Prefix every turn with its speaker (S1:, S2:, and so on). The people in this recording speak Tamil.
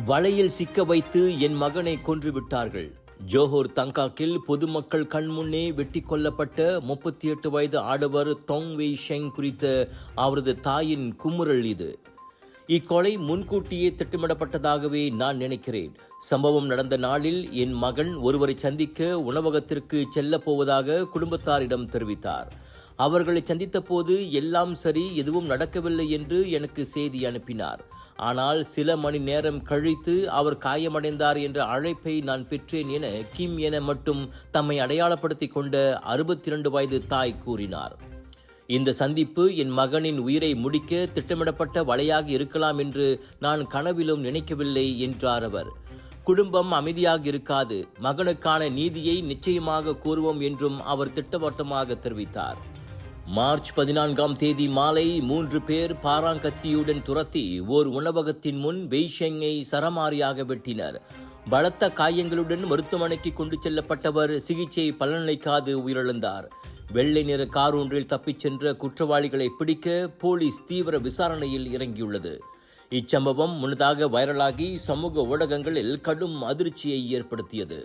S1: வலையில் சிக்க வைத்து என் மகனை கொன்றுவிட்டார்கள். ஜோஹர் தங்காக்கில் பொதுமக்கள் கண்முன்னே வெட்டி கொல்லப்பட்ட 38 வயது ஆடவர் தொங் வெய் ஷெங் குறித்த அவரது தாயின் குமுறல் இது. இக்கொலை முன்கூட்டியே திட்டமிடப்பட்டதாகவே நான் நினைக்கிறேன். சம்பவம் நடந்த நாளில் என் மகன் ஒருவரை சந்திக்க உணவகத்திற்கு செல்லப் போவதாக குடும்பத்தாரிடம் தெரிவித்தார். அவர்களை சந்தித்த போது எல்லாம் சரி, எதுவும் நடக்கவில்லை என்று எனக்கு செய்தி அனுப்பினார். ஆனால் சில மணி நேரம் கழித்து அவர் காயமடைந்தார் என்ற அழைப்பை நான் பெற்றேன் என கிம் என மட்டும் தம்மை அடையாளப்படுத்திக் கொண்ட 62 வயது தாய் கூறினார். இந்த சந்திப்பு என் மகனின் உயிரை முடிக்க திட்டமிடப்பட்ட வலையாக இருக்கலாம் என்று நான் கனவிலும் நினைக்கவில்லை என்றார் அவர். குடும்பம் அமைதியாக இருக்காது, மகனுக்கான நீதியை நிச்சயமாக கூறுவோம் என்றும் அவர் திட்டவட்டமாக தெரிவித்தார். மார்ச் 14ஆம் தேதி மாலை 3 பேர் பாராங்கத்தியுடன் துரத்தி ஓர் உணவகத்தின் முன் வெய்ஷெங்கை சரமாரியாக வெட்டினர். பலத்த காயங்களுடன் மருத்துவமனைக்கு கொண்டு செல்லப்பட்டவர் சிகிச்சை பலனளிக்காது உயிரிழந்தார். வெள்ளை நிற கார் ஒன்றில் தப்பிச் சென்ற குற்றவாளிகளை பிடிக்க போலீஸ் தீவிர விசாரணையில் இறங்கியுள்ளது. இச்சம்பவம் முன்னதாக வைரலாகி சமூக ஊடகங்களில் கடும் அதிர்ச்சியை ஏற்படுத்தியது.